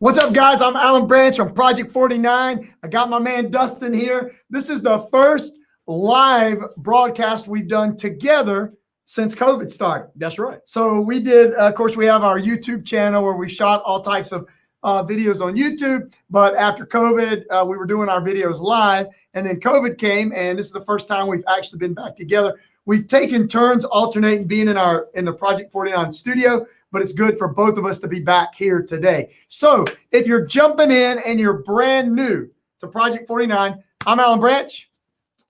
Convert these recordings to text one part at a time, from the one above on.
What's up, guys? I'm Alan Branch from Project 49. I got my man Dustin here. This is the first live broadcast we've done together since COVID started. That's right. So we did, of course, we have our YouTube channel where we shot all types of videos on YouTube. But after COVID, we were doing our videos live, and then COVID came, and this is the first time we've actually been back together. We've taken turns alternating being in the Project 49 studio, but it's good for both of us to be back here today. So if you're jumping in and you're brand new to Project 49, I'm Alan Branch,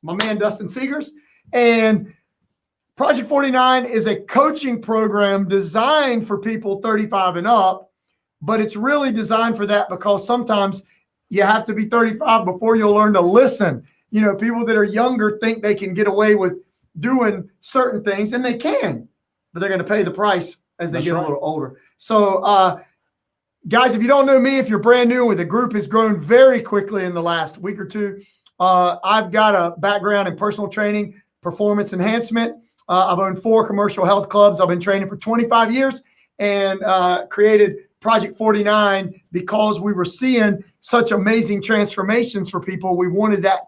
my man Dustin Seegers, and Project 49 is a coaching program designed for people 35 and up, but it's really designed for that because sometimes you have to be 35 before you'll learn to listen. You know, people that are younger think they can get away with doing certain things, and they can, but they're going to pay the price as they get a little older. So, guys, if you don't know me, if you're brand new, the group has grown very quickly in the last week or two. I've got a background in personal training, performance enhancement. I've owned 4 commercial health clubs. I've been training for 25 years and created Project 49 because we were seeing such amazing transformations for people. We wanted that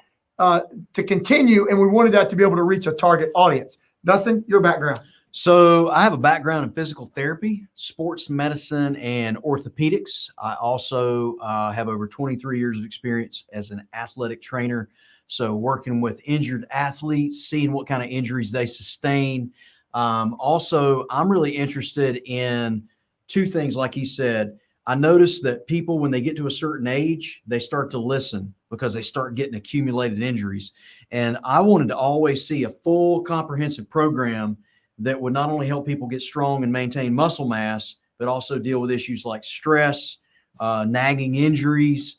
to continue, and we wanted that to be able to reach a target audience. Dustin, your background. So I have a background in physical therapy, sports medicine, and orthopedics. I also have over 23 years of experience as an athletic trainer. So working with injured athletes, seeing what kind of injuries they sustain. Also, I'm really interested in 2 things. Like he said, I noticed that people, when they get to a certain age, they start to listen because they start getting accumulated injuries. And I wanted to always see a full comprehensive program that would not only help people get strong and maintain muscle mass, but also deal with issues like stress, nagging injuries,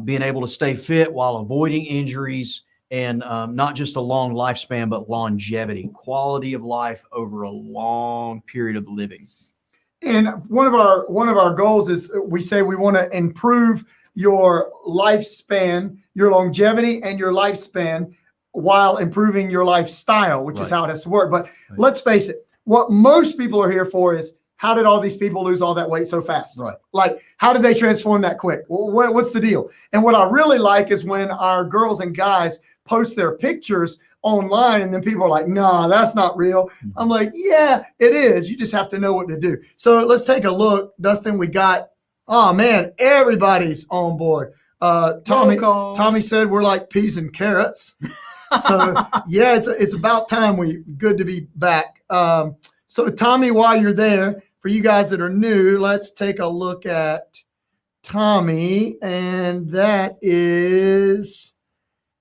being able to stay fit while avoiding injuries, and not just a long lifespan, but longevity, quality of life over a long period of living. And one of our goals is we say we want to improve your lifespan, your longevity and your lifespan, while improving your lifestyle, which is how it has to work. But let's face it, what most people are here for is, how did all these people lose all that weight so fast? Right. Like, how did they transform that quick? Well, what's the deal? And what I really like is when our girls and guys post their pictures online, and then people are like, nah, that's not real. I'm like, yeah, it is. You just have to know what to do. So let's take a look. Dustin, we got, oh man, everybody's on board. Tommy said we're like peas and carrots. So yeah, it's about time. Good to be back. So Tommy, while you're there, for you guys that are new, let's take a look at Tommy, and that is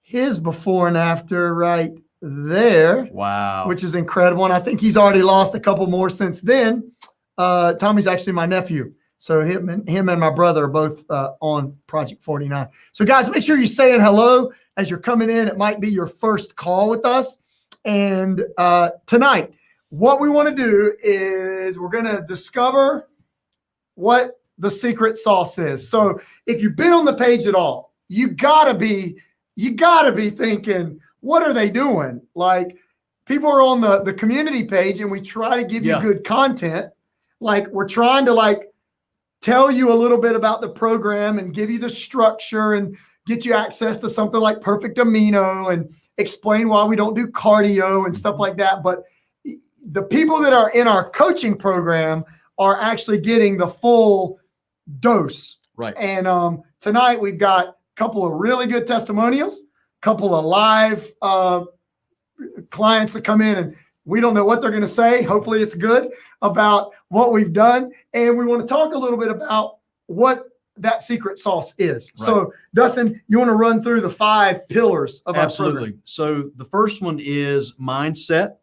his before and after right there. Wow. Which is incredible. And I think he's already lost a couple more since then. Tommy's actually my nephew. So him and my brother are both on Project 49. So guys, make sure you're saying hello as you're coming in. It might be your first call with us. And tonight, what we want to do is we're going to discover what the secret sauce is. So if you've been on the page at all, you gotta be thinking, what are they doing? Like, people are on the community page, and we try to give you good content. Like, we're trying to tell you a little bit about the program and give you the structure and get you access to something like Perfect Amino and explain why we don't do cardio and stuff like that. But the people that are in our coaching program are actually getting the full dose. Right. And tonight we've got a couple of really good testimonials, a couple of live clients that come in, and we don't know what they're going to say. Hopefully it's good about what we've done. And we want to talk a little bit about what that secret sauce is. Right. So Dustin, you want to run through the 5 pillars of our program? So the first one is mindset.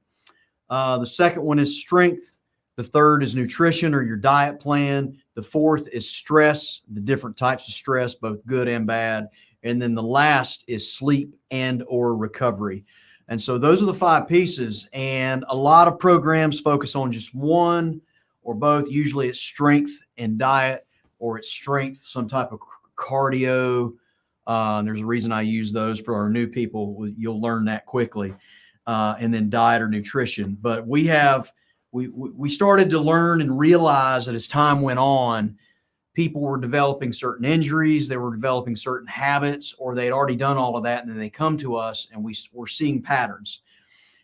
The second one is strength. The third is nutrition or your diet plan. The fourth is stress, the different types of stress, both good and bad. And then the last is sleep and or recovery. And so those are the 5 pieces. And a lot of programs focus on just one or both. Usually it's strength and diet, or it's strength, some type of cardio. And there's a reason I use those for our new people. You'll learn that quickly. And then diet or nutrition. But we started to learn and realize that as time went on people were developing certain injuries, they were developing certain habits, or they'd already done all of that. And then they come to us and we're seeing patterns.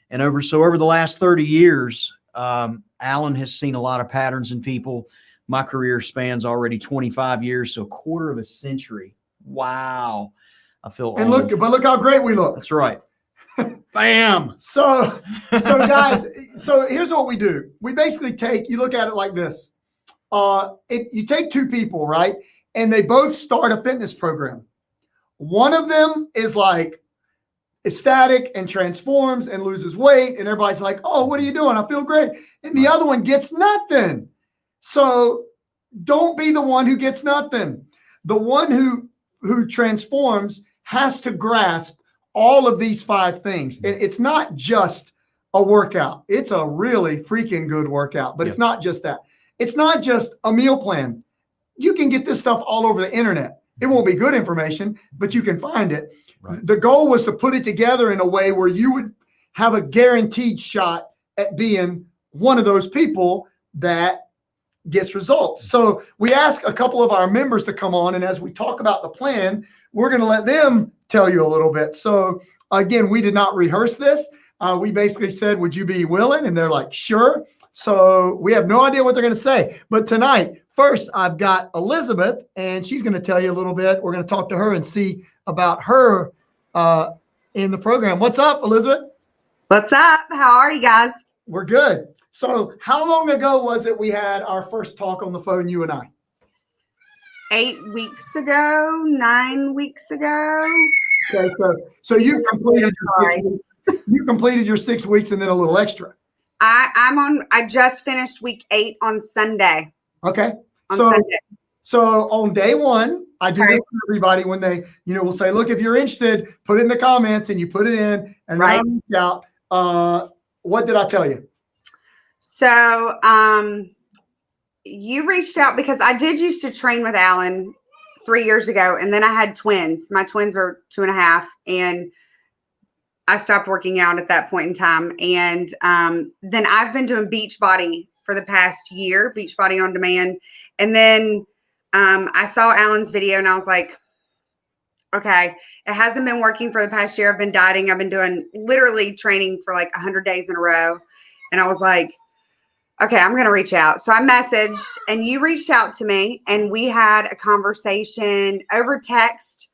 And over the last 30 years, Alan has seen a lot of patterns in people. My career spans already 25 years, so a quarter of a century. Wow. I feel and old. look how great we look. That's right. Bam. So guys, so here's what we do. We basically you look at it like this. You take two people, right? And they both start a fitness program. One of them is like ecstatic and transforms and loses weight. And everybody's like, oh, what are you doing? I feel great. And the other one gets nothing. So don't be the one who gets nothing. The one who transforms has to grasp all of these 5 things. And it's not just a workout. It's a really freaking good workout, but it's not just that. It's not just a meal plan. You can get this stuff all over the internet. It won't be good information, but you can find it. Right. The goal was to put it together in a way where you would have a guaranteed shot at being one of those people that gets results. So we ask a couple of our members to come on, and as we talk about the plan, we're going to let them tell you a little bit. So again, we did not rehearse this. We basically said, would you be willing? And they're like, sure. So we have no idea what they're going to say. But tonight, first, I've got Elizabeth, and she's going to tell you a little bit. We're going to talk to her and see about her in the program. What's up, Elizabeth? What's up? How are you guys? We're good. So how long ago was it we had our first talk on the phone, you and I? 8 weeks ago, 9 weeks ago. Okay, so you completed you completed your 6 weeks and then a little extra. I just finished week 8 on Sunday. Okay. Sunday. So on day 1, I do this for everybody when they, we'll say, look, if you're interested, put it in the comments, and you put it in, and then I reach out. What did I tell you? So you reached out because I did used to train with Alan 3 years ago, and then I had twins. My twins are 2.5, and I stopped working out at that point in time. And then I've been doing Beachbody for the past year, Beachbody on demand. And then I saw Alan's video and I was like, okay, it hasn't been working for the past year. I've been dieting. I've been doing literally training for like 100 days in a row. And I was like, okay, I'm going to reach out. So I messaged and you reached out to me and we had a conversation over text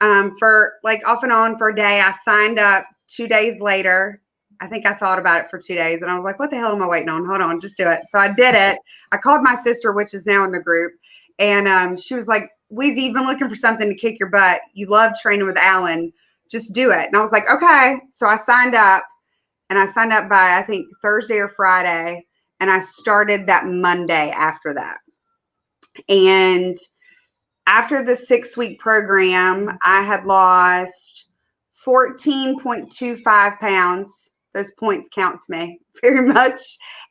for like off and on for a day. I signed up 2 days later. I think I thought about it for 2 days and I was like, what the hell am I waiting on? Hold on, just do it. So I did it. I called my sister, which is now in the group. And she was like, Weezy, you've been looking for something to kick your butt. You love training with Alan. Just do it. And I was like, okay. So I signed up and I signed up by, I think, Thursday or Friday. And I started that Monday after that. And after the 6-week program, I had lost 14.25 pounds. Those points count to me very much.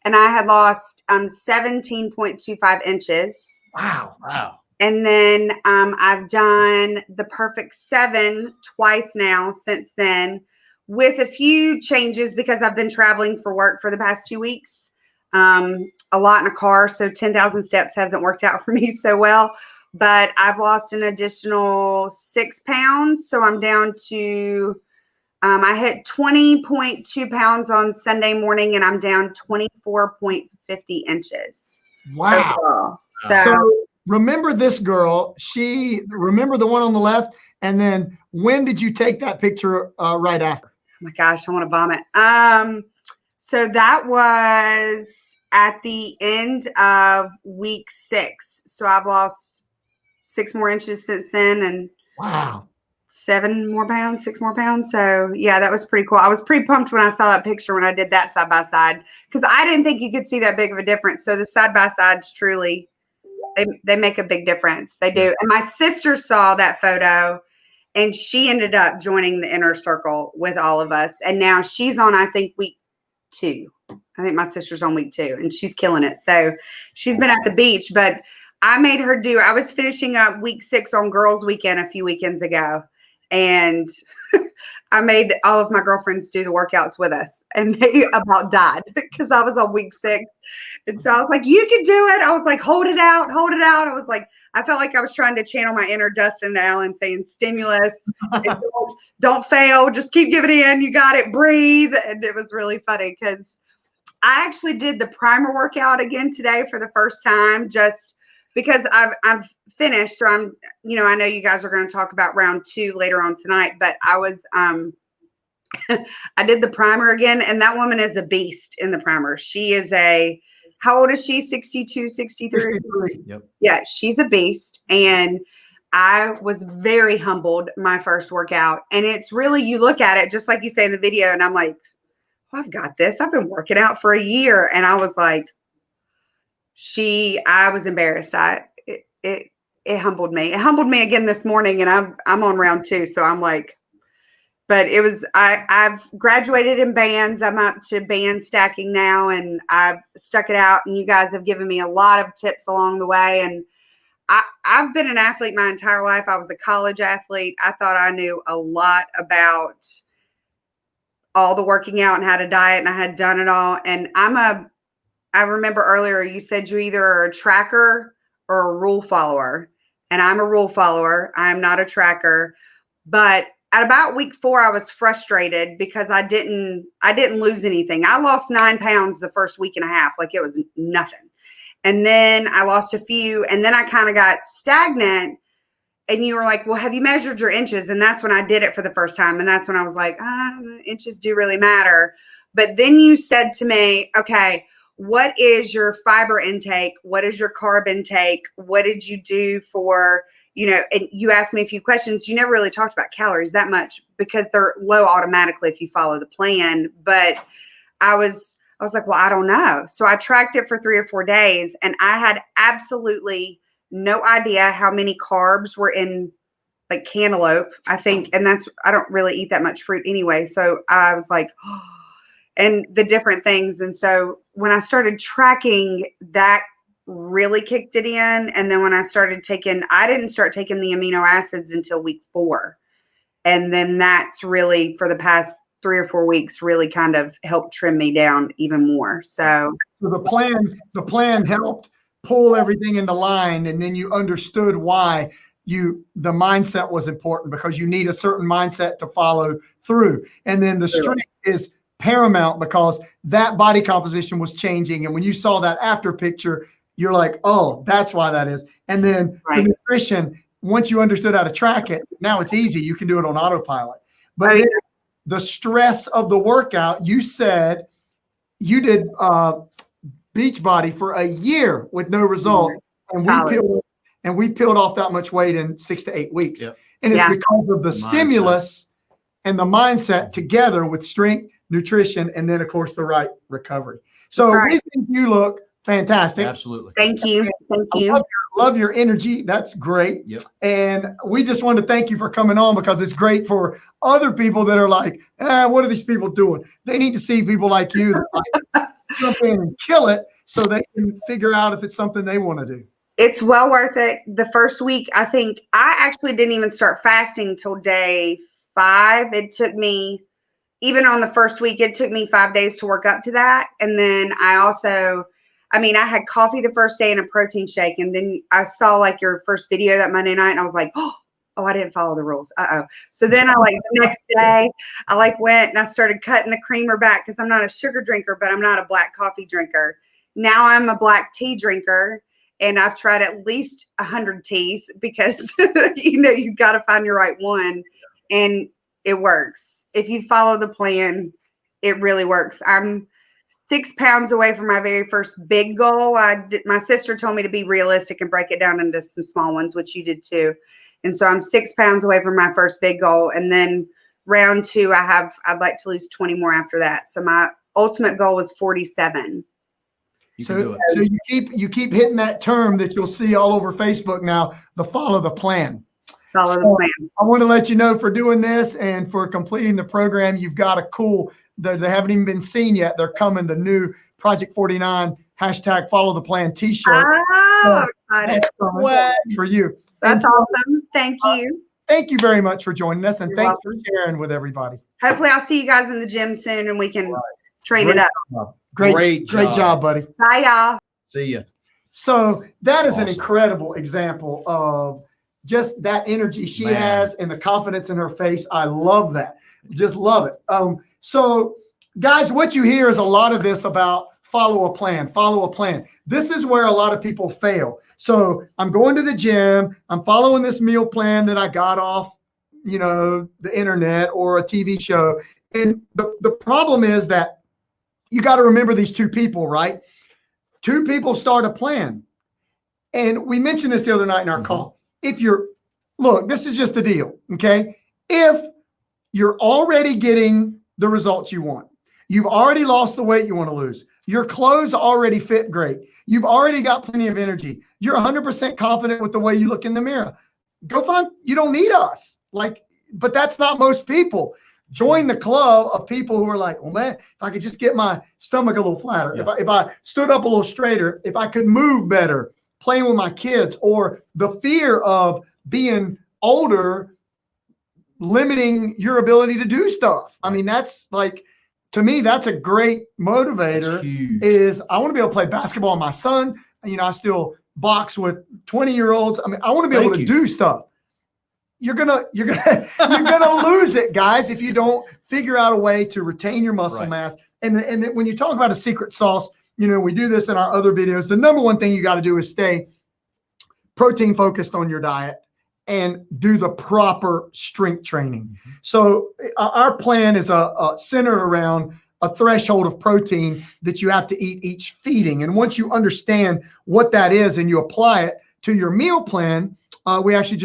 And I had lost 17.25 inches. Wow. And then I've done the Perfect 7 twice now since then, with a few changes because I've been traveling for work for the past 2 weeks, a lot in a car. So 10,000 steps hasn't worked out for me so well, but I've lost an additional 6 pounds. So I'm down to, I hit 20.2 pounds on Sunday morning and I'm down 24.50 inches. Wow. So remember this girl, remember the one on the left. And then when did you take that picture right after? Oh my gosh, I want to vomit. So that was at the end of week 6. So I've lost 6 more inches since then. And wow. 7 more pounds, 6 more pounds. So yeah, that was pretty cool. I was pretty pumped when I saw that picture when I did that side by side, because I didn't think you could see that big of a difference. So the side by sides truly, they make a big difference. They do. And my sister saw that photo and she ended up joining the inner circle with all of us. And now she's on, I think, week 2. I think my sister's on week 2 and she's killing it. So she's been at the beach, but I made her I was finishing up week 6 on Girls Weekend a few weekends ago. And I made all of my girlfriends do the workouts with us, and they about died because I was on week 6. And so I was like, you can do it. I was like, hold it out, hold it out. I was like, I felt like I was trying to channel my inner Dustin Allen saying stimulus, and don't fail, just keep giving in. You got it, breathe. And it was really funny because I actually did the primer workout again today for the first time, just because I've finished. So I'm, I know you guys are going to talk about round 2 later on tonight, but I was, I did the primer again, and that woman is a beast in the primer. She is how old is she? 62, 63? 63. Yep. Yeah, she's a beast. And I was very humbled my first workout. And it's really, you look at it, just like you say in the video, and I'm like, well, I've got this. I've been working out for a year. And I was like, I was embarrassed. It humbled me. It humbled me again this morning, and I'm on round 2. So I'm like, but it was, I've graduated in bands. I'm up to band stacking now, and I've stuck it out, and you guys have given me a lot of tips along the way. And I've been an athlete my entire life. I was a college athlete. I thought I knew a lot about all the working out and how to diet, and I had done it all. And I remember earlier you said you either are a tracker or a rule follower, and I'm a rule follower. I'm not a tracker. But at about week 4, I was frustrated because I didn't lose anything. I lost 9 pounds the first week and a half, like it was nothing. And then I lost a few, and then I kind of got stagnant. And you were like, well, have you measured your inches? And that's when I did it for the first time. And that's when I was like, inches do really matter. But then you said to me, okay, what is your fiber intake? What is your carb intake? What did you do for, and you asked me a few questions. You never really talked about calories that much because they're low automatically if you follow the plan. But I was like, well, I don't know. So I tracked it for 3 or 4 days, and I had absolutely no idea how many carbs were in like cantaloupe, I think. And I don't really eat that much fruit anyway. So I was like, oh, and the different things. And so when I started tracking, that really kicked it in. And then when I didn't start taking the amino acids until week 4. And then that's really for the past 3 or 4 weeks really kind of helped trim me down even more. So the plan helped pull everything into line, and then you understood why the mindset was important, because you need a certain mindset to follow through. And then the strength is paramount because that body composition was changing. And when you saw that after picture, you're like, oh, that's why that is. And then the nutrition, once you understood how to track it, now it's easy. You can do it on autopilot. But the stress of the workout, you said you did Beachbody for a year with no result. And we peeled off that much weight in 6 to 8 weeks. Yep. And it's because of the stimulus and the mindset together with strength, nutrition, and then of course the right recovery. So we think you look fantastic. Absolutely. Thank you. Thank you. Love your energy. That's great. Yep. And we just want to thank you for coming on, because it's great for other people that are like, what are these people doing? They need to see people like you that like jump in and kill it so they can figure out if it's something they want to do. It's well worth it. The first week, I think I actually didn't even start fasting till day 5. It took me, even on the first week, it took me 5 days to work up to that. And then I had coffee the first day and a protein shake. And then I saw like your first video that Monday night, and I was like, oh, I didn't follow the rules. So then the next day I went and I started cutting the creamer back, because I'm not a sugar drinker, but I'm not a black coffee drinker. Now I'm a black tea drinker, and I've tried at least 100 teas because, you've got to find your right one, and it works. If you follow the plan, it really works. I'm 6 pounds away from my very first big goal. My sister told me to be realistic and break it down into some small ones, which you did too. And so I'm 6 pounds away from my first big goal. And then round 2, I'd like to lose 20 more after that. So my ultimate goal was 47. So you keep hitting that term that you'll see all over Facebook now, the follow the plan. Follow the plan. I want to let you know, for doing this and for completing the program, you've got a cool, they haven't even been seen yet. They're coming, the new Project 49 # follow the plan t-shirt. Oh, excited. For you. That's awesome. Thank you. thank you very much for joining us, and You're thanks welcome. for sharing with everybody. Hopefully I'll see you guys in the gym soon and we can train it up. Great job, buddy. Bye, y'all. See ya. So that is an Awesome. incredible example of just that energy she Man. has and the confidence in her face. I love that. Just love it. So guys, what you hear is a lot of this about follow a plan, follow a plan. This is where a lot of people fail. So I'm going to the gym. I'm following this meal plan that I got off, the internet or a TV show. And the problem is that you got to remember these two people, right? Two people start a plan. And we mentioned this the other night in our call. Look, this is just the deal, okay? If you're already getting the results you want, you've already lost the weight you want to lose, your clothes already fit great, you've already got plenty of energy, you're 100% confident with the way you look in the mirror, you don't need us. But that's not most people. Join the club of people who are like, well, man, if I could just get my stomach a little flatter, if I stood up a little straighter, if I could move better, playing with my kids, or the fear of being older, limiting your ability to do stuff. I mean, that's to me, that's a great motivator. Is I want to be able to play basketball with my son. I still box with 20-year-olds. I mean, I want to be able to do stuff. You're gonna lose it, guys, if you don't figure out a way to retain your muscle mass. And when you talk about a secret sauce, we do this in our other videos. The number one thing you got to do is stay protein focused on your diet and do the proper strength training. So our plan is centered around a threshold of protein that you have to eat each feeding. And once you understand what that is and you apply it to your meal plan, we actually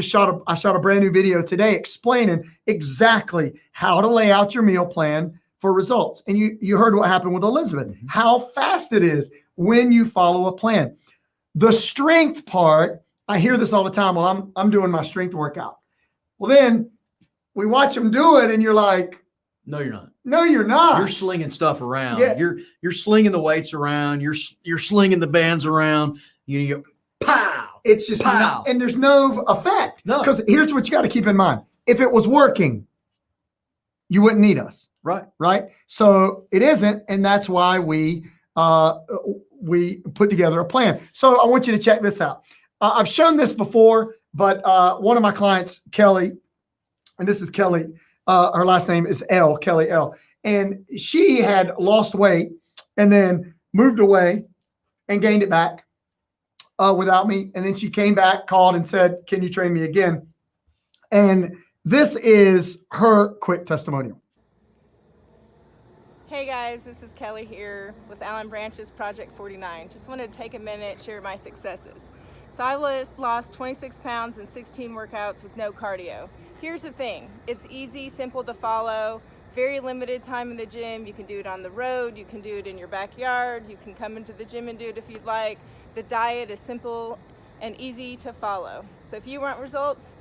I shot a brand new video today explaining exactly how to lay out your meal plan for results. And you heard what happened with Elizabeth, how fast it is when you follow a plan. The strength part, I hear this all the time. Well, I'm doing my strength workout. Well, then we watch them do it and you're like, no, you're not. No, you're not. You're slinging stuff around. Yeah. You're slinging the weights around. You're slinging the bands around. You pow. It's just pow. And there's no effect. No. Because here's what you got to keep in mind. If it was working, you wouldn't need us. Right. So it isn't. And that's why we put together a plan. So I want you to check this out. I've shown this before, but one of my clients, Kelly, and this is Kelly, her last name is L, Kelly L. And she had lost weight and then moved away and gained it back without me. And then she came back, called and said, can you train me again? And this is her quick testimonial. Hey guys, this is Kelly here with Alan Branch's Project 49. Just wanted to take a minute, share my successes. So I lost 26 pounds in 16 workouts with no cardio. Here's the thing, it's easy, simple to follow, very limited time in the gym. You can do it on the road, you can do it in your backyard, you can come into the gym and do it if you'd like. The diet is simple and easy to follow. So if you want results,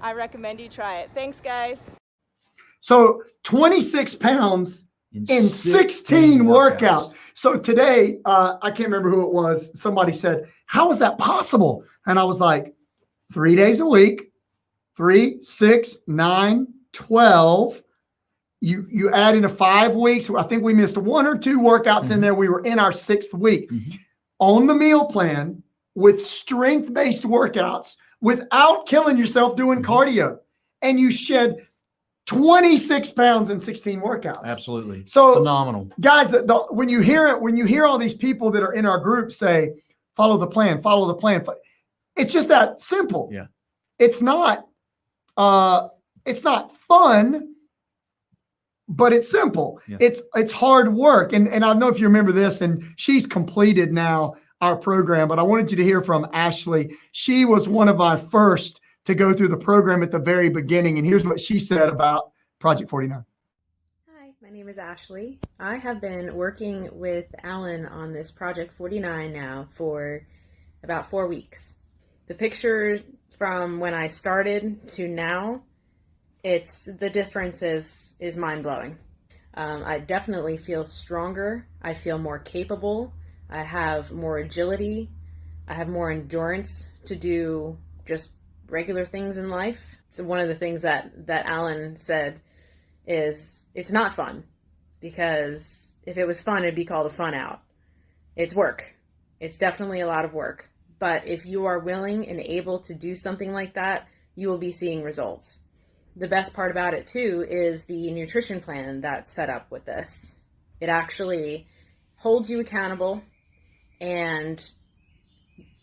I recommend you try it. Thanks guys. So 26 pounds in 16 workouts. So today, I can't remember who it was. Somebody said, how is that possible? And I was like, 3 days a week, 3, 6, 9, 12. You add into 5 weeks. I think we missed 1 or 2 workouts in there. We were in our 6th week on the meal plan with strength-based workouts without killing yourself doing cardio. And you shed 26 pounds in 16 workouts. Absolutely. So phenomenal. Guys, when you hear all these people that are in our group say, follow the plan, it's just that simple. Yeah. It's not fun, but it's simple. Yeah. It's hard work. And I don't know if you remember this, and she's completed now our program, but I wanted you to hear from Ashley. She was one of our first to go through the program at the very beginning. And here's what she said about Project 49. Hi, my name is Ashley. I have been working with Alan on this Project 49 now for about 4 weeks. The picture from when I started to now, the difference is mind-blowing. I definitely feel stronger. I feel more capable. I have more agility. I have more endurance to do just regular things in life. So one of the things that Alan said is it's not fun, because if it was fun, it'd be called a fun out. It's work. It's definitely a lot of work. But if you are willing and able to do something like that, you will be seeing results. The best part about it too is the nutrition plan that's set up with this. It actually holds you accountable, and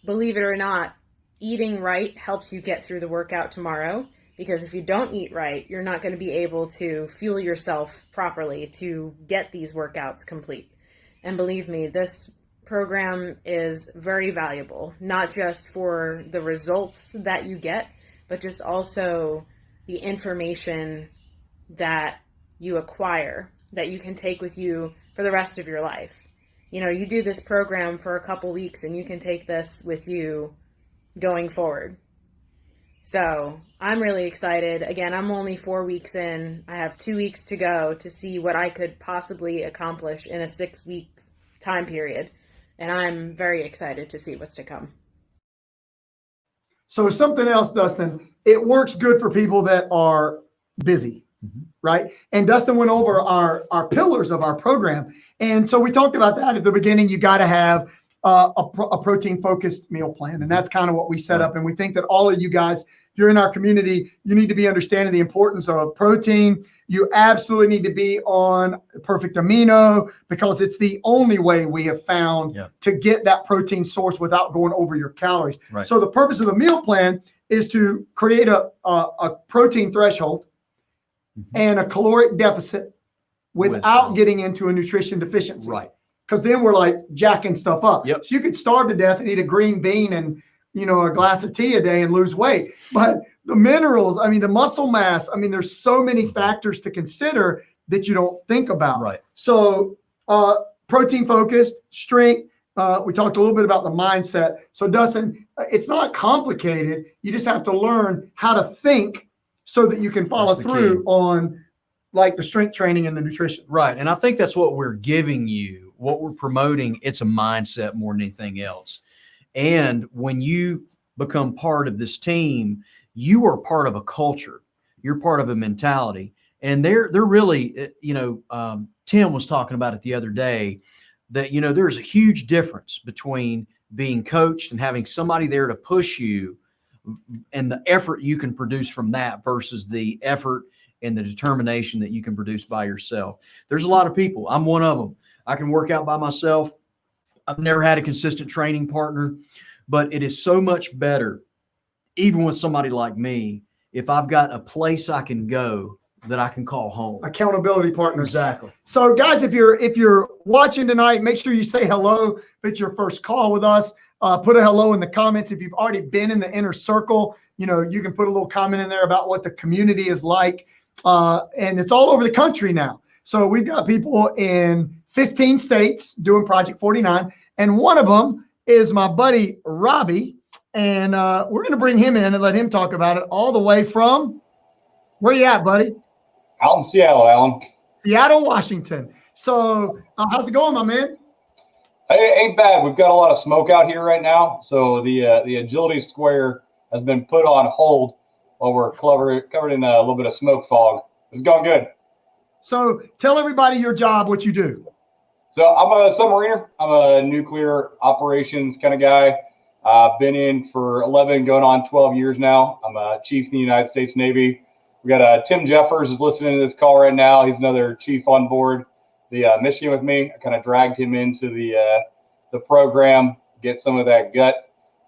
believe it or not, eating right helps you get through the workout tomorrow, because if you don't eat right, you're not going to be able to fuel yourself properly to get these workouts complete. And believe me, this program is very valuable, not just for the results that you get, but just also the information that you acquire that you can take with you for the rest of your life. You know, you do this program for a couple weeks and you can take this with you going forward. So I'm really excited. Again, I'm only 4 weeks in. I have 2 weeks to go to see what I could possibly accomplish in a 6-week time period. And I'm very excited to see what's to come. So something else, Dustin, it works good for people that are busy, right? And Dustin went over our pillars of our program. And so we talked about that at the beginning. You got to have a protein-focused meal plan. And that's kind of what we set up. And we think that all of you guys, if you're in our community, you need to be understanding the importance of protein. You absolutely need to be on perfect amino, because it's the only way we have found to get that protein source without going over your calories. Right. So the purpose of the meal plan is to create a protein threshold and a caloric deficit without getting into a nutrition deficiency. Right. Because then we're like jacking stuff up. Yep. So you could starve to death and eat a green bean and, you know, a glass of tea a day and lose weight. But the minerals, I mean, the muscle mass, I mean, there's so many factors to consider that you don't think about. Right. So protein focused, strength. We talked a little bit about the mindset. So Dustin, it's not complicated. You just have to learn how to think so that you can follow through on like the strength training and the nutrition. Right. And I think that's what we're giving you, what we're promoting. It's a mindset more than anything else. And when you become part of this team, you are part of a culture. You're part of a mentality. And they're really, you know, Tim was talking about it the other day, that, you know, there's a huge difference between being coached and having somebody there to push you, and the effort you can produce from that versus the effort and the determination that you can produce by yourself. There's a lot of people. I'm one of them. I can work out by myself. I've never had a consistent training partner, but it is so much better, even with somebody like me, if I've got a place I can go that I can call home. Accountability partners. Exactly. So guys, if you're watching tonight, make sure you say hello. If it's your first call with us, put a hello in the comments. If you've already been in the inner circle, you know, you can put a little comment in there about what the community is like. And it's all over the country now. So we've got people in 15 states doing Project 49. And one of them is my buddy, Robbie. And we're going to bring him in and let him talk about it all the way from, where you at, buddy? Out in Seattle, Alan. Seattle, Washington. So how's it going, my man? It ain't bad. We've got a lot of smoke out here right now. So the agility square has been put on hold while we're covered in a little bit of smoke fog. It's going good. So tell everybody your job, what you do. So I'm a submariner. I'm a nuclear operations kind of guy. I've been in for 11, going on 12 years now. I'm a chief in the United States Navy. We got Tim Jeffers is listening to this call right now. He's another chief on board the Michigan with me. I kind of dragged him into the program, get some of that gut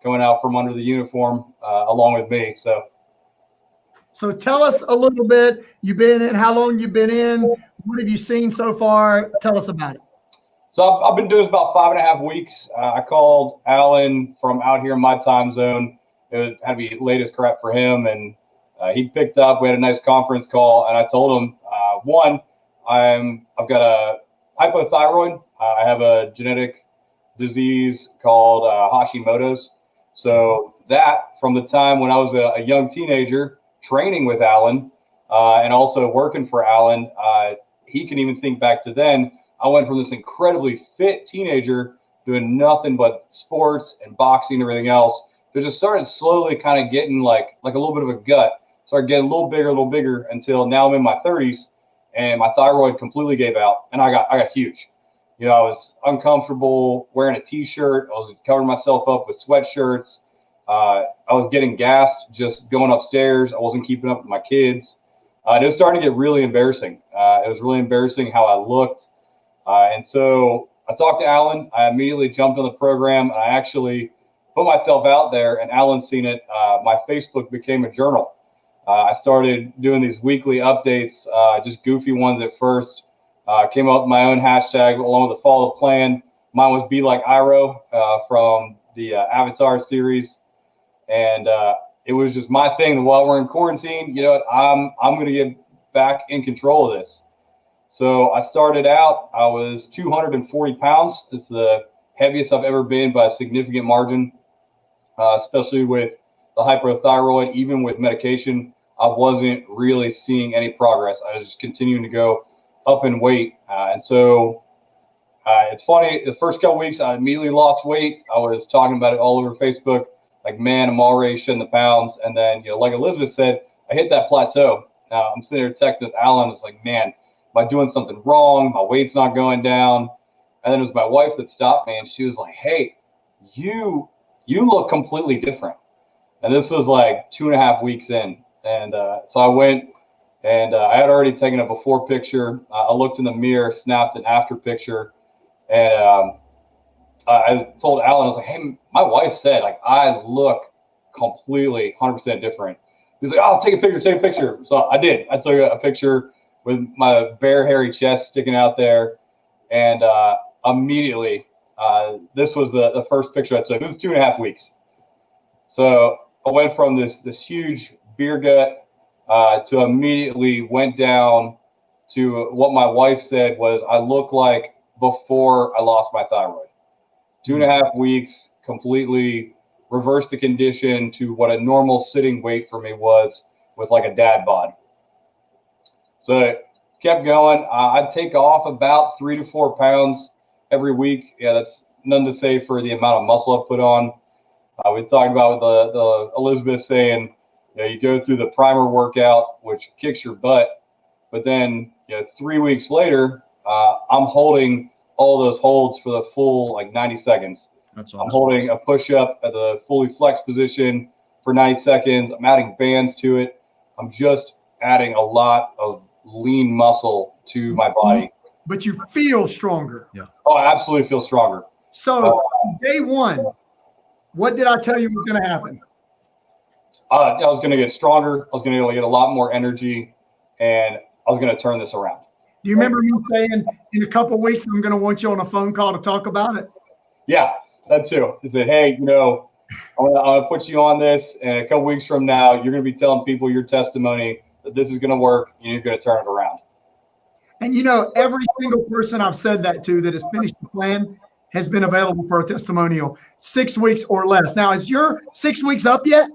coming out from under the uniform along with me. So tell us a little bit. You've been in, how long you've been in? What have you seen so far? Tell us about it. So I've been doing this about 5.5 weeks. I called Alan from out here in my time zone. It had to be late as crap for him, and he picked up. We had a nice conference call, and I told him, one, I've got a hypothyroid. I have a genetic disease called Hashimoto's. So that, from the time when I was a young teenager training with Alan and also working for Alan, he can even think back to then. I went from this incredibly fit teenager doing nothing but sports and boxing and everything else It just started slowly kind of getting like a little bit of a gut. Started getting a little bigger until now I'm in my 30s, and my thyroid completely gave out, and I got huge. You know, I was uncomfortable wearing a t-shirt. I was covering myself up with sweatshirts. I was getting gassed just going upstairs. I wasn't keeping up with my kids. It was starting to get really embarrassing. It was really embarrassing how I looked. And so I talked to Alan. I immediately jumped on the program. I actually put myself out there, and Alan's seen it. My Facebook became a journal. I started doing these weekly updates, just goofy ones at first. Came up with my own hashtag along with the Follow the Plan. Mine was Be Like Iro from the Avatar series. And it was just my thing. While we're in quarantine, you know what, I'm going to get back in control of this. So I started out, I was 240 pounds. It's the heaviest I've ever been by a significant margin, especially with the hypothyroid. Even with medication, I wasn't really seeing any progress. I was just continuing to go up in weight. And so it's funny, the first couple weeks, I immediately lost weight. I was talking about it all over Facebook. Like, man, I'm already shedding the pounds. And then, you know, like Elizabeth said, I hit that plateau. I'm sitting there texting with Alan. It's like, man, am I doing something wrong? My weight's not going down. And then it was my wife that stopped me, and she was like, hey, you look completely different. And this was like 2.5 weeks in. And so I went, and I had already taken a before picture. I looked in the mirror, snapped an after picture. And I told Alan, I was like, hey, my wife said, like, I look completely 100% different. He's like, oh, take a picture. So I did. I took a picture with my bare, hairy chest sticking out there. And immediately, this was the first picture I took. This was 2.5 weeks. So I went from this huge beer gut to immediately went down to what my wife said was I look like before I lost my thyroid. 2.5 weeks, completely reversed the condition to what a normal sitting weight for me was with like a dad bod. So it kept going. I'd take off about 3 to 4 pounds every week. Yeah, that's none to say for the amount of muscle I put on. We talked about with the Elizabeth saying, you know, you go through the primer workout, which kicks your butt, but then, you know, 3 weeks later, I'm holding all those holds for the full like 90 seconds. That's awesome. I'm holding a push-up at the fully flexed position for 90 seconds. I'm adding bands to it. I'm just adding a lot of lean muscle to my body. But you feel stronger. Yeah. Oh, I absolutely feel stronger. So day one, what did I tell you was going to happen? I was going to get stronger. I was going to get a lot more energy, and I was going to turn this around. Do you remember me saying in a couple of weeks, I'm going to want you on a phone call to talk about it? Yeah, that too. I said, hey, you know, I'm going to put you on this, and a couple weeks from now, you're going to be telling people your testimony that this is going to work, and you're going to turn it around. And, you know, every single person I've said that to that has finished the plan has been available for a testimonial 6 weeks or less. Now, is your 6 weeks up yet?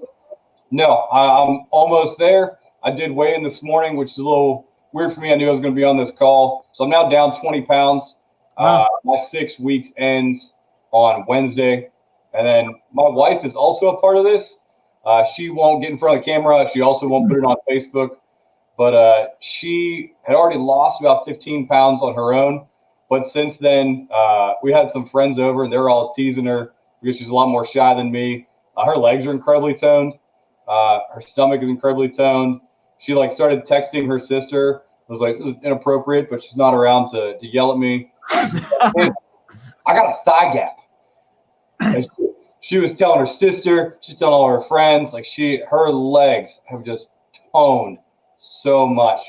No, I'm almost there. I did weigh in this morning, which is a little weird for me. I knew I was going to be on this call. So I'm now down 20 pounds. Wow. My 6 weeks ends on Wednesday. And then my wife is also a part of this. She won't get in front of the camera. She also won't put it on Facebook. But she had already lost about 15 pounds on her own. But since then, we had some friends over, and they were all teasing her because she's a lot more shy than me. Her legs are incredibly toned. Her stomach is incredibly toned. She like started texting her sister. It was like, it was inappropriate, but she's not around to yell at me. I got a thigh gap. And she was telling her sister, she's telling all her friends, like her legs have just toned so much.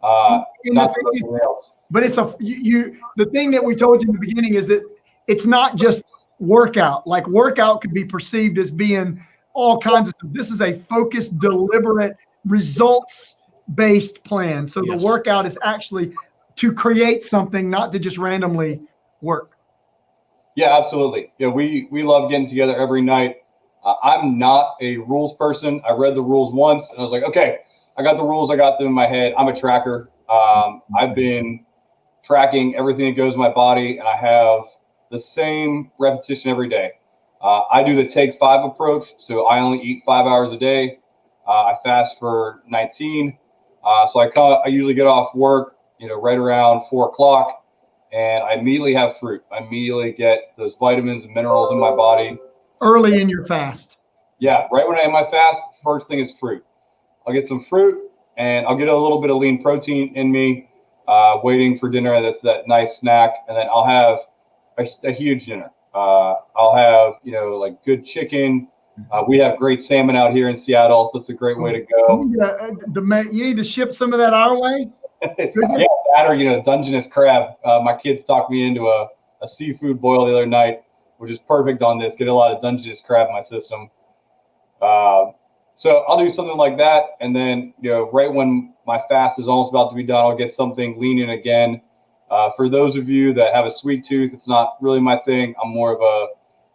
Not something else. But it's the thing that we told you in the beginning is that it's not just workout. Like workout could be perceived as being all kinds of stuff. This is a focused, deliberate, results-based plan. So Yes. The workout is actually to create something, not to just randomly work. Yeah, absolutely. Yeah, we love getting together every night. I'm not a rules person. I read the rules once and I was like, okay, I got the rules. I got them in my head. I'm a tracker. I've been tracking everything that goes in my body, and I have the same repetition every day. I do the Take 5 approach, so I only eat 5 hours a day. I fast for 19. So I usually get off work, right around 4 o'clock, and I immediately have fruit. I immediately get those vitamins and minerals in my body. Early in your fast. Yeah, right when I end my fast, first thing is fruit. I'll get some fruit, and I'll get a little bit of lean protein in me, waiting for dinner. That's that nice snack, and then I'll have a huge dinner. I'll have, like good chicken. We have great salmon out here in Seattle, so it's a great way to go. You need to ship some of that our way. Yeah, that or Dungeness crab. My kids talked me into a seafood boil the other night, which is perfect on this. Get a lot of Dungeness crab in my system. So I'll do something like that, and then right when my fast is almost about to be done, I'll get something lean in again. For those of you that have a sweet tooth, it's not really my thing. I'm more of a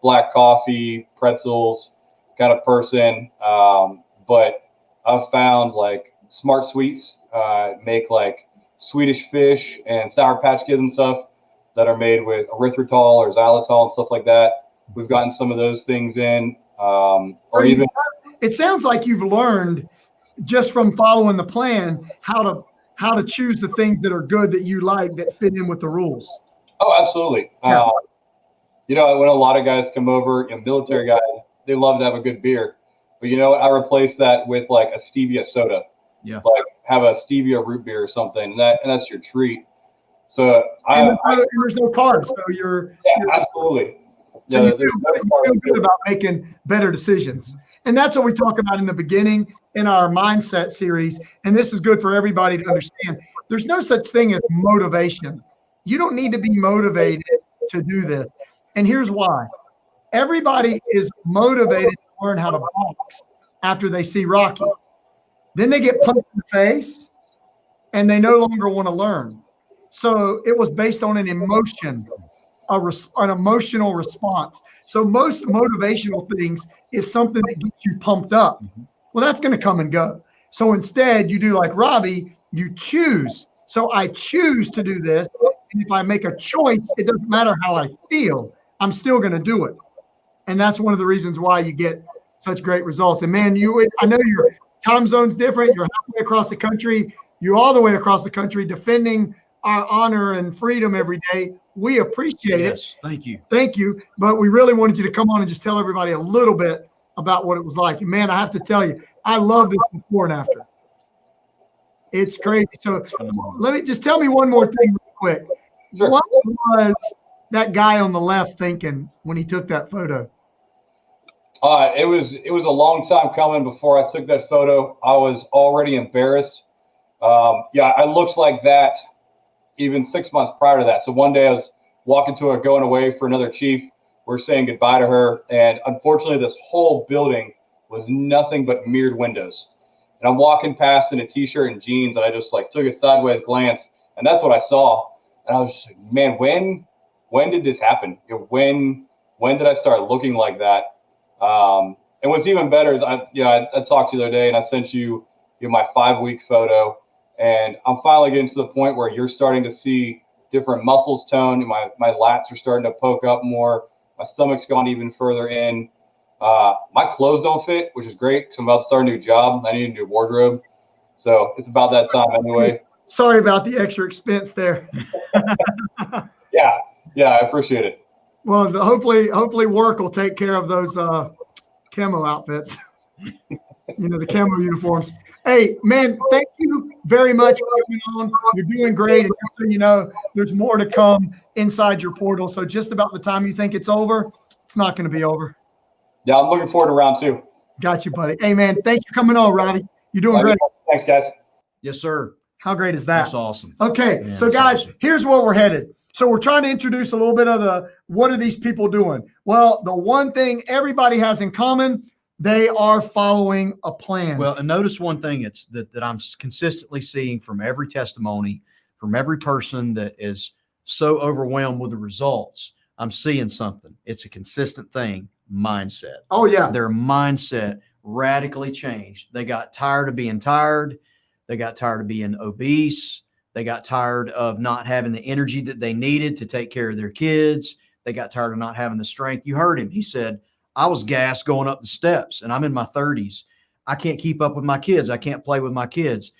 black coffee, pretzels kind of person. But I've found like Smart Sweets make like Swedish fish and Sour Patch Kids and stuff that are made with erythritol or xylitol and stuff like that. We've gotten some of those things in. It sounds like you've learned just from following the plan how to choose the things that are good that you like that fit in with the rules. Oh, absolutely. Yeah. When a lot of guys come over, military guys, they love to have a good beer. But I replace that with like a stevia soda. Yeah. Like have a stevia root beer or something, and that's your treat. So there's no carbs, so you're absolutely. So you feel good about making better decisions. And that's what we talk about in the beginning in our mindset series. And this is good for everybody to understand. There's no such thing as motivation. You don't need to be motivated to do this. And here's why. Everybody is motivated to learn how to box after they see Rocky. Then they get punched in the face and they no longer want to learn. So it was based on an emotion. An emotional response. So most motivational things is something that gets you pumped up. Well, that's going to come and go. So instead, you do like Robbie, you choose. So I choose to do this. And if I make a choice, it doesn't matter how I feel. I'm still going to do it. And that's one of the reasons why you get such great results. And man, I know your time zone's different. You're halfway across the country. You're all the way across the country defending our honor and freedom every day. We appreciate it. Thank you. Thank you. But we really wanted you to come on and just tell everybody a little bit about what it was like. And man, I have to tell you, I love this before and after. It's crazy. So let me just tell me one more thing real quick. Sure. What was that guy on the left thinking when he took that photo? It was a long time coming before I took that photo. I was already embarrassed. I looked like that even 6 months prior to that. So one day I was walking to her, going away for another chief. We're saying goodbye to her. And unfortunately, this whole building was nothing but mirrored windows. And I'm walking past in a t-shirt and jeans, and I just like took a sideways glance, and that's what I saw. And I was just like, man, when did this happen? When did I start looking like that? And what's even better is I talked to you the other day, and I sent you my 5-week photo. And I'm finally getting to the point where you're starting to see different muscles tone. My lats are starting to poke up more. My stomach's gone even further in. My clothes don't fit, which is great because I'm about to start a new job. I need a new wardrobe. So it's about that time anyway. Sorry about the extra expense there. Yeah, I appreciate it. Well, hopefully work will take care of those camo outfits. The camo uniforms. Hey, man, thank you very much for coming on. You're doing great. And just so you know, there's more to come inside your portal. So just about the time you think it's over, it's not going to be over. Yeah, I'm looking forward to round 2. Got you, buddy. Hey, man, thanks for coming on, Robbie. You're doing great. Thanks, guys. Yes, sir. How great is that? That's awesome. Okay, Man, so guys, awesome. Here's where we're headed. So we're trying to introduce a little bit of what are these people doing? Well, the one thing everybody has in common, they are following a plan. Well, and notice one thing that I'm consistently seeing from every testimony, from every person that is so overwhelmed with the results. I'm seeing something. It's a consistent thing. Mindset. Oh, yeah. Their mindset radically changed. They got tired of being tired. They got tired of being obese. They got tired of not having the energy that they needed to take care of their kids. They got tired of not having the strength. You heard him. He said, I was gassed going up the steps, and I'm in my 30s. I can't keep up with my kids. I can't play with my kids.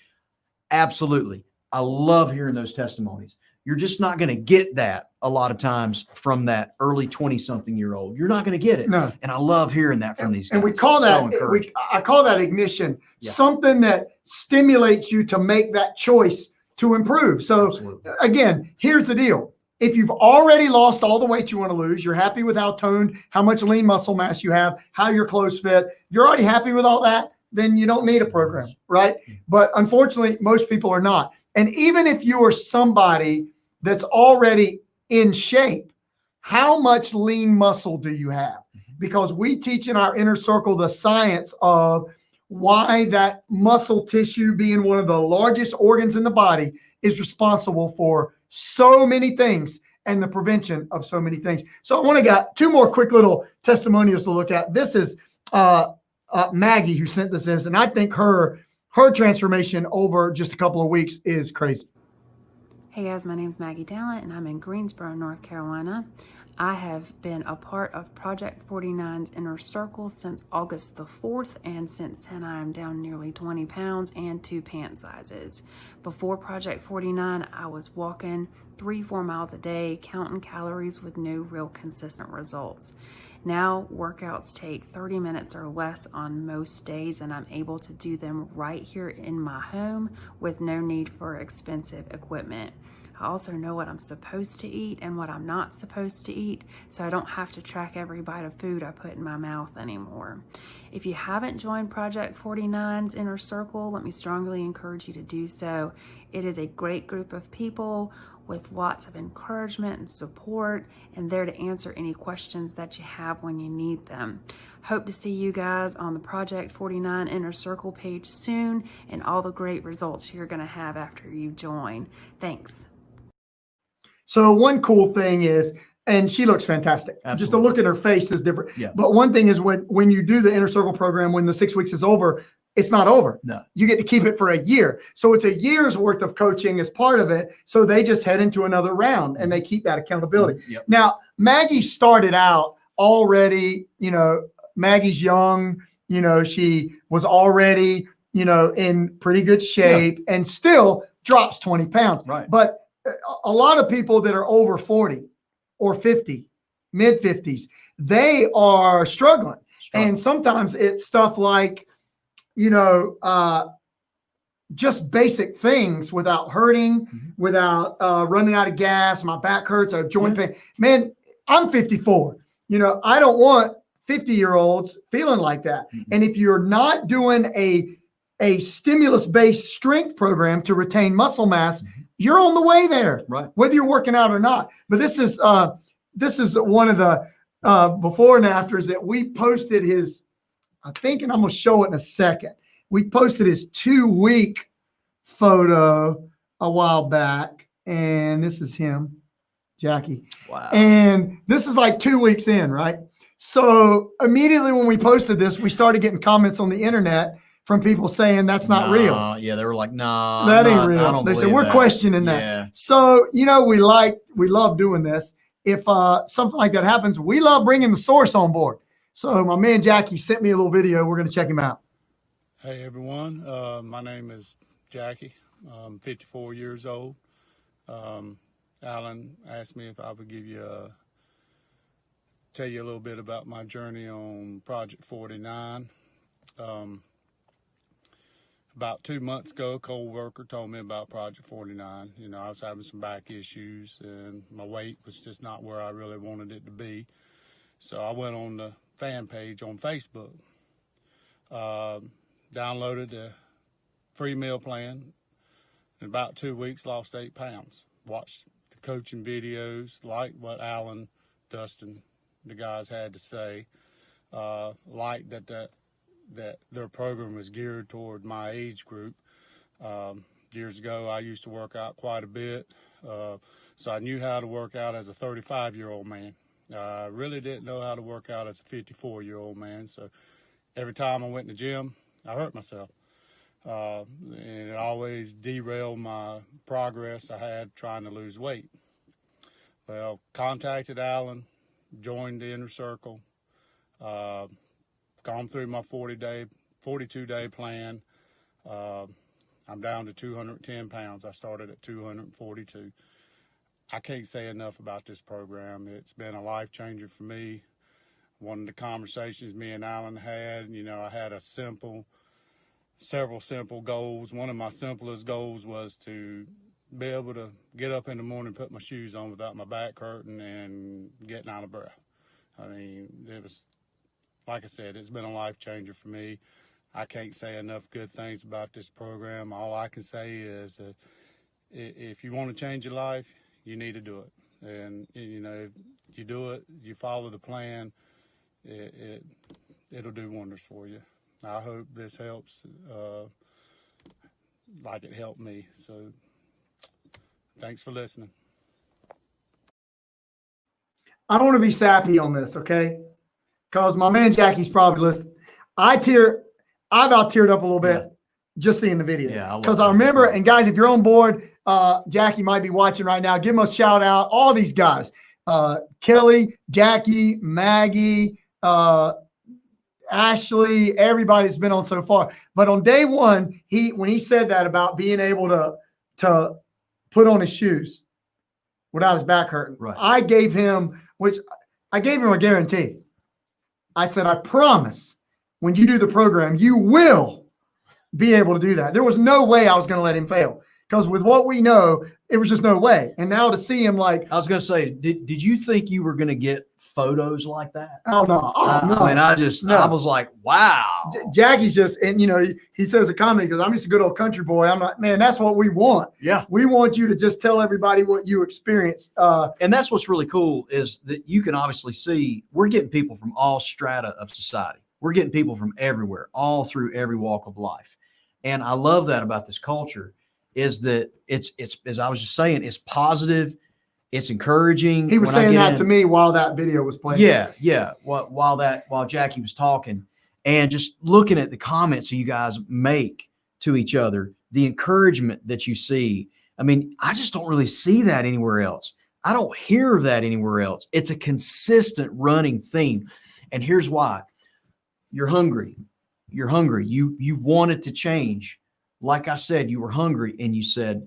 Absolutely. I love hearing those testimonies. You're just not going to get that a lot of times from that early 20-something-year-old. You're not going to get it. No. And I love hearing that from these guys. And we call So that, encouraging. I call that ignition, Yeah. something that stimulates you to make that choice to improve. So Absolutely. again, here's the deal. If you've already lost all the weight you want to lose, you're happy with how toned, how much lean muscle mass you have, how your clothes fit, you're already happy with all that, then you don't need a program, right? But unfortunately, most people are not. And even if you are somebody that's already in shape, how much lean muscle do you have? Because we teach in our inner circle the science of why that muscle tissue, being one of the largest organs in the body, is responsible for so many things and the prevention of so many things. So I want to got two more quick little testimonials to look at. This is Maggie who sent this in, and I think her transformation over just a couple of weeks is crazy. Hey guys, my name is Maggie Talent and I'm in Greensboro, North Carolina. I have been a part of Project 49's Inner Circle since August the 4th, and since then I am down nearly 20 pounds and 2 pant sizes. Before Project 49, I was walking 3-4 miles a day, counting calories with no real consistent results. Now workouts take 30 minutes or less on most days, and I'm able to do them right here in my home with no need for expensive equipment. I also know what I'm supposed to eat and what I'm not supposed to eat, so I don't have to track every bite of food I put in my mouth anymore. If you haven't joined Project 49's Inner Circle, let me strongly encourage you to do so. It is a great group of people with lots of encouragement and support, and there to answer any questions that you have when you need them. Hope to see you guys on the Project 49 Inner Circle page soon, and all the great results you're going to have after you join. Thanks. So one cool thing is, and she looks fantastic. Absolutely. Just to look at her face is different. Yeah. But one thing is when you do the Inner Circle program, when the 6 weeks is over, it's not over. No. You get to keep it for a year. So it's a year's worth of coaching as part of it. So they just head into another round and they keep that accountability. Yep. Now, Maggie started out already, Maggie's young, she was already, in pretty good shape and still drops 20 pounds. Right. But a lot of people that are over 40 or 50, mid 50s, they are struggling. And sometimes it's stuff like, just basic things without hurting, without running out of gas. My back hurts, I have joint pain. Man, I'm 54. I don't want 50-year-olds feeling like that. And if you're not doing a stimulus-based strength program to retain muscle mass, you're on the way there, Right. whether you're working out or not. But this is one of the before and afters that we posted his, I think, and I'm going to show it in a second. We posted his 2-week photo a while back, and this is him, Jackie. Wow. And this is like 2 weeks in, right? So immediately when we posted this, we started getting comments on the internet from people saying that's not real. Yeah, they were like, nah, That ain't I real. don't They said believe we're that. questioning that. Yeah. So, we love doing this. If something like that happens, we love bringing the source on board. So my man Jackie sent me a little video. We're going to check him out. Hey everyone, my name is Jackie. I'm 54 years old. Alan asked me if I would tell you a little bit about my journey on Project 49. About 2 months ago, a co-worker told me about Project 49. I was having some back issues and my weight was just not where I really wanted it to be. So I went on the fan page on Facebook, downloaded the free meal plan. In about 2 weeks, lost 8 pounds. Watched the coaching videos, liked what Alan, Dustin, the guys had to say. Liked that their program was geared toward my age group. Years ago, I used to work out quite a bit, so I knew how to work out as a 35-year-old man. I really didn't know how to work out as a 54-year-old man, so every time I went to the gym, I hurt myself. And it always derailed my progress I had trying to lose weight. Well, contacted Alan, joined the Inner Circle. Gone through my 42-day plan. I'm down to 210 pounds. I started at 242. I can't say enough about this program. It's been a life changer for me. One of the conversations me and Alan had, I had several simple goals. One of my simplest goals was to be able to get up in the morning, put my shoes on without my back hurting and getting out of breath. I mean, it was, like I said, it's been a life changer for me. I can't say enough good things about this program. All I can say is that if you want to change your life, you need to do it. And, if you do it, you follow the plan, it'll do wonders for you. I hope this helps like it helped me. So thanks for listening. I don't want to be sappy on this, okay? Because my man Jackie's probably listening. I about teared up a little bit just seeing the video. Yeah, because I remember, and guys, if you're on board, Jackie might be watching right now. Give them a shout out. All these guys, Kelly, Jackie, Maggie, Ashley, everybody's been on so far. But on day one, when he said that about being able to put on his shoes without his back hurting, right. I gave him a guarantee. I said, I promise when you do the program, you will be able to do that. There was no way I was going to let him fail, because with what we know, it was just no way. And now to see him like, I was going to say, did you think you were going to get photos like that? Oh no. No. I mean, I was like, wow. Jackie's just, and he says a comment, because I'm just a good old country boy. I'm like, man, that's what we want. Yeah. We want you to just tell everybody what you experienced. And that's what's really cool, is that you can obviously see we're getting people from all strata of society. We're getting people from everywhere, all through every walk of life. And I love that about this culture, is that it's as I was just saying, it's positive. It's encouraging. He was saying that to me while that video was playing. Yeah. While Jackie was talking, and just looking at the comments that you guys make to each other, the encouragement that you see. I mean, I just don't really see that anywhere else. I don't hear of that anywhere else. It's a consistent running theme. And here's why. You're hungry. You're hungry. You wanted to change. Like I said, you were hungry and you said,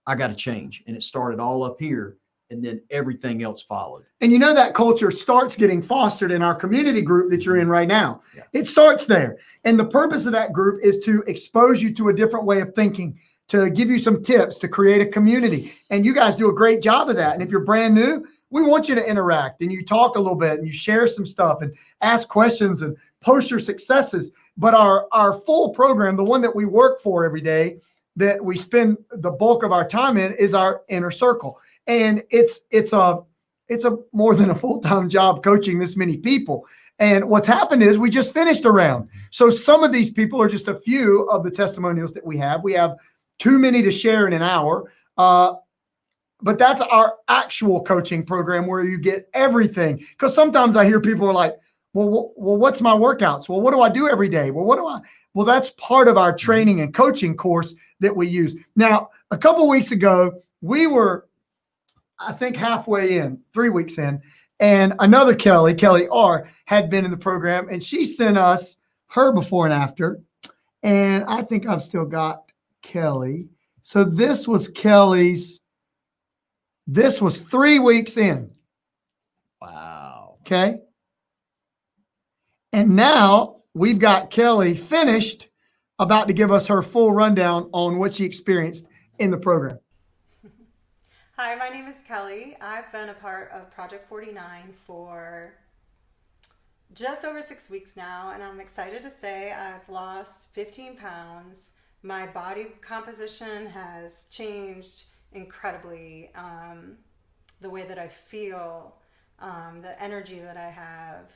I got to change. And it started all up here. And then everything else followed. And that culture starts getting fostered in our community group that you're in right now. Yeah. It starts there. And the purpose of that group is to expose you to a different way of thinking, to give you some tips, to create a community. And you guys do a great job of that. And if you're brand new, we want you to interact and you talk a little bit and you share some stuff and ask questions and post your successes. But our full program, the one that we work for every day, that we spend the bulk of our time in, is our inner circle. And it's a more than a full-time job coaching this many people. And what's happened is we just finished a round. So some of these people are just a few of the testimonials that we have. We have too many to share in an hour. But that's our actual coaching program, where you get everything. Because sometimes I hear people are like, well, what's my workouts? Well, what do I do every day? Well, that's part of our training and coaching course that we use. Now, a couple of weeks ago, we were, I think, halfway in, 3 weeks in, and another Kelly R, had been in the program, and she sent us her before and after. And I think I've still got Kelly. So this was Kelly's. This was 3 weeks in. Wow. Okay. And now we've got Kelly finished, about to give us her full rundown on what she experienced in the program. Hi, my name is Kelly. I've been a part of Project 49 for just over 6 weeks now, and I'm excited to say I've lost 15 pounds. My body composition has changed incredibly. The way that I feel, the energy that I have,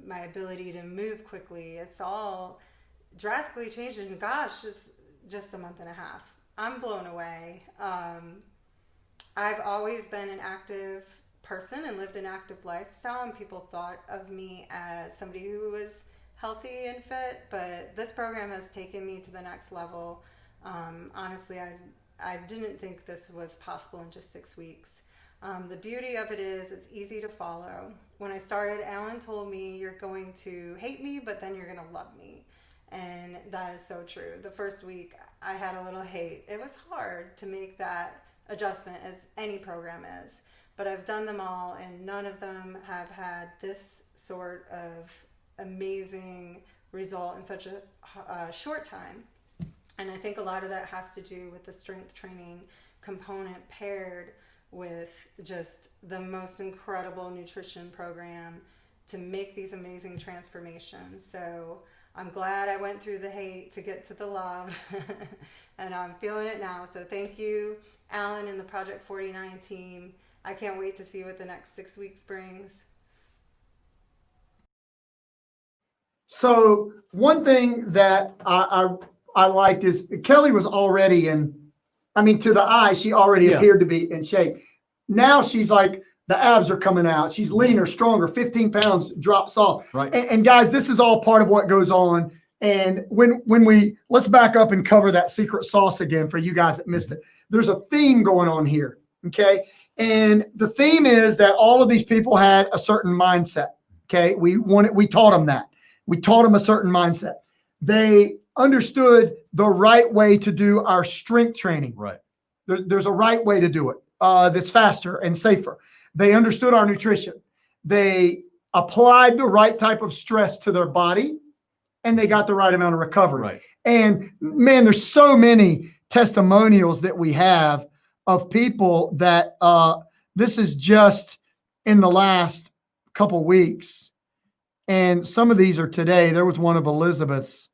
my ability to move quickly, it's all drastically changed in, gosh, just a month and a half. I'm blown away. I've always been an active person and lived an active lifestyle, and people thought of me as somebody who was healthy and fit, but this program has taken me to the next level. Honestly, I didn't think this was possible in just 6 weeks. The beauty of it is it's easy to follow. When I started, Alan told me, you're going to hate me, but then you're going to love me. And that is so true. The first week I had a little hate. It was hard to make that adjustment, as any program is. But I've done them all, and none of them have had this sort of amazing result in such a short time. And I think a lot of that has to do with the strength training component paired with just the most incredible nutrition program to make these amazing transformations. So I'm glad I went through the hate to get to the love, and I'm feeling it now. So thank you, Alan and the Project 49 team. I can't wait to see what the next 6 weeks brings. So one thing that I liked is Kelly was already to the eye, she already appeared to be in shape. Now she's like, the abs are coming out. She's leaner, stronger, 15 pounds drops off. Right. And guys, this is all part of what goes on. And let's back up and cover that secret sauce again for you guys that missed it. There's a theme going on here. Okay. And the theme is that all of these people had a certain mindset. Okay. We taught them that. We taught them a certain mindset. They understood the right way to do our strength training. Right. There's a right way to do it that's faster and safer. They understood our nutrition. They applied the right type of stress to their body, and they got the right amount of recovery. Right. And man, there's so many testimonials that we have of people that this is just in the last couple weeks. And some of these are today. There was one of Elizabeth's.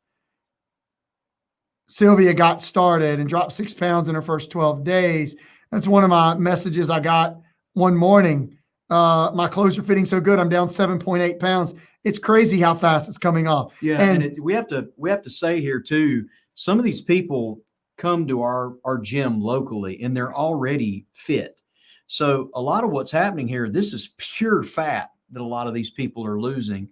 Sylvia got started and dropped 6 pounds in her first 12 days. That's one of my messages I got one morning. My clothes are fitting so good, I'm down 7.8 pounds. It's crazy how fast it's coming off. Yeah, and we have to say here too, some of these people come to our gym locally and they're already fit. So a lot of what's happening here, this is pure fat that a lot of these people are losing,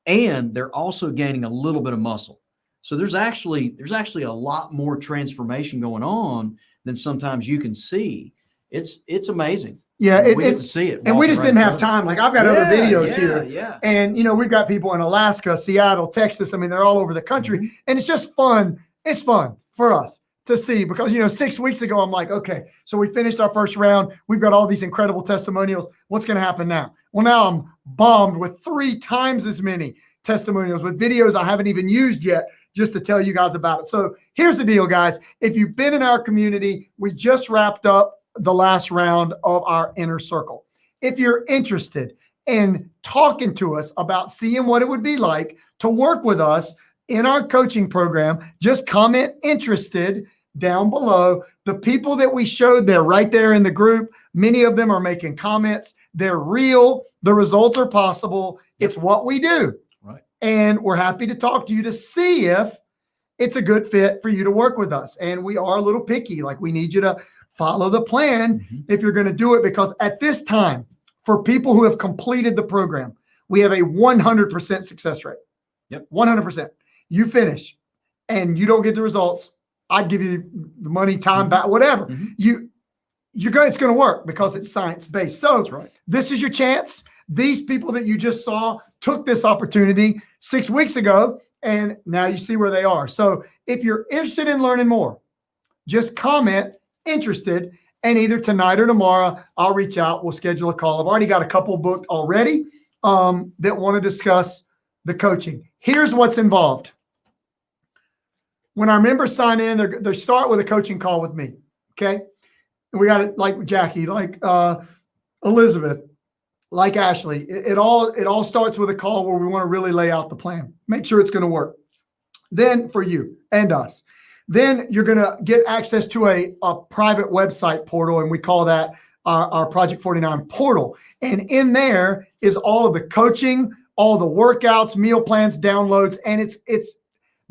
and they're also gaining a little bit of muscle. So there's actually a lot more transformation going on than sometimes you can see. It's amazing. Yeah, we get to see it. And we just didn't have time. Like I've got other videos here. Yeah. And we've got people in Alaska, Seattle, Texas. I mean, they're all over the country. And it's just fun. It's fun for us to see because 6 weeks ago, I'm like, okay, so we finished our first round. We've got all these incredible testimonials. What's going to happen now? Well, now I'm bombed with 3 times as many testimonials with videos I haven't even used yet, just to tell you guys about it. So here's the deal, guys. If you've been in our community, we just wrapped up the last round of our inner circle. If you're interested in talking to us about seeing what it would be like to work with us in our coaching program, just comment interested down below. The people that we showed there, right there in the group, many of them are making comments. They're real. The results are possible. It's what we do. Right. And we're happy to talk to you to see if it's a good fit for you to work with us. And we are a little picky. Like we need you to follow the plan if you're going to do it, because at this time, for people who have completed the program, we have a 100% success rate. Yep. 100%. You finish and you don't get the results, I'd give you the money, time back, whatever. It's going to work because it's science-based. So That's right. This is your chance. These people that you just saw took this opportunity 6 weeks ago, and now you see where they are. So if you're interested in learning more, just comment interested, and either tonight or tomorrow, I'll reach out. We'll schedule a call. I've already got a couple booked already that want to discuss the coaching. Here's what's involved. When our members sign in, they start with a coaching call with me. Okay. And we got it like Jackie, like Elizabeth, like Ashley. It all starts with a call where we want to really lay out the plan, make sure it's going to work. Then for you and us, then you're going to get access to a private website portal, and we call that our Project 49 portal. And in there is all of the coaching, all the workouts, meal plans, downloads, and it's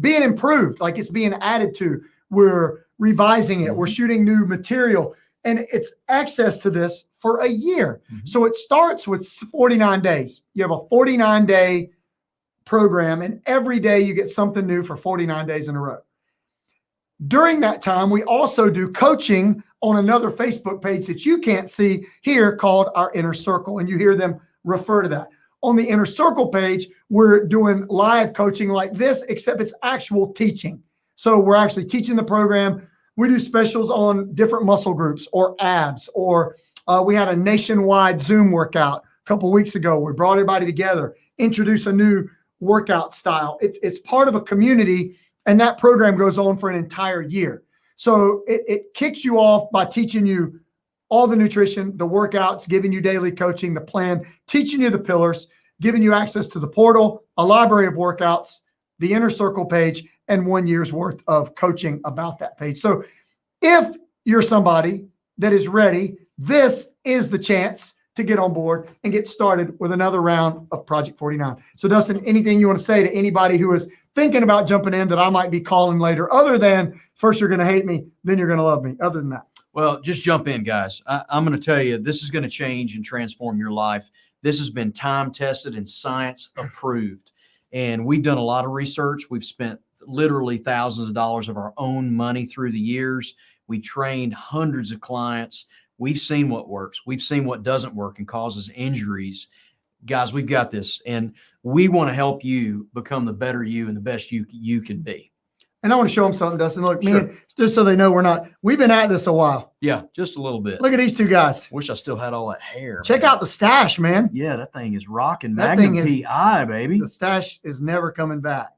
being improved, like it's being added to. We're revising it. We're shooting new material, and it's access to this for a year. So it starts with 49 days. You have a 49-day program, and every day you get something new for 49 days in a row. During that time, we also do coaching on another Facebook page that you can't see here called our Inner Circle, and you hear them refer to that. On the Inner Circle page, we're doing live coaching like this, except it's actual teaching. So we're actually teaching the program. We do specials on different muscle groups or abs, or we had a nationwide Zoom workout a couple of weeks ago. We brought everybody together, introduced a new workout style. It's part of a community, and that program goes on for an entire year. So it kicks you off by teaching you all the nutrition, the workouts, giving you daily coaching, the plan, teaching you the pillars, giving you access to the portal, a library of workouts, the Inner Circle page, and 1 year's worth of coaching about that page. So if you're somebody that is ready, this is the chance to get on board and get started with another round of Project 49. So Dustin, anything you want to say to anybody who is thinking about jumping in that I might be calling later, other than first you're going to hate me, then you're going to love me, other than that? Well, just jump in, guys. I'm going to tell you, this is going to change and transform your life. This has been time tested and science approved. And we've done a lot of research. We've spent literally thousands of dollars of our own money through the years. We trained hundreds of clients. We've seen what works. We've seen what doesn't work and causes injuries. Guys, we've got this. And we want to help you become the better you and the best you can be. And I want to show them something, Dustin. Look, Sure. man, just so they know we've been at this a while. Yeah, just a little bit. Look at these two guys. Wish I still had all that hair. Check man. out the stash, man. Yeah, that thing is rocking. That Magnum thing is- PI, baby. The stash is never coming back.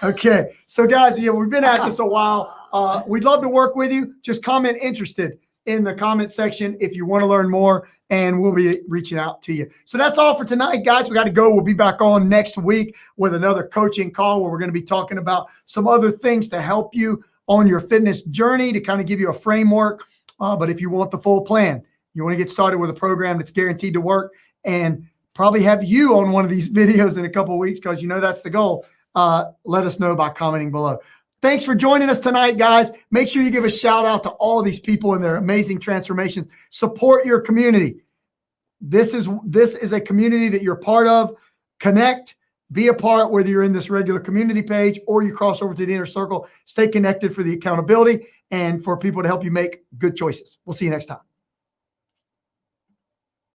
Okay. So guys, yeah, we've been at this a while. We'd love to work with you. Just comment interested in the comment section if you want to learn more, and we'll be reaching out to you. So that's all for tonight, guys. We got to go. We'll be back on next week with another coaching call where we're going to be talking about some other things to help you on your fitness journey, to kind of give you a framework. But if you want the full plan, you want to get started with a program that's guaranteed to work, and probably have you on one of these videos in a couple of weeks, because you know that's the goal, let us know by commenting below. Thanks for joining us tonight, guys. Make sure you give a shout out to all of these people and their amazing transformations. Support your community. This is a community that you're part of. Connect, be a part, whether you're in this regular community page or you cross over to the Inner Circle. Stay connected for the accountability and for people to help you make good choices. We'll see you next time.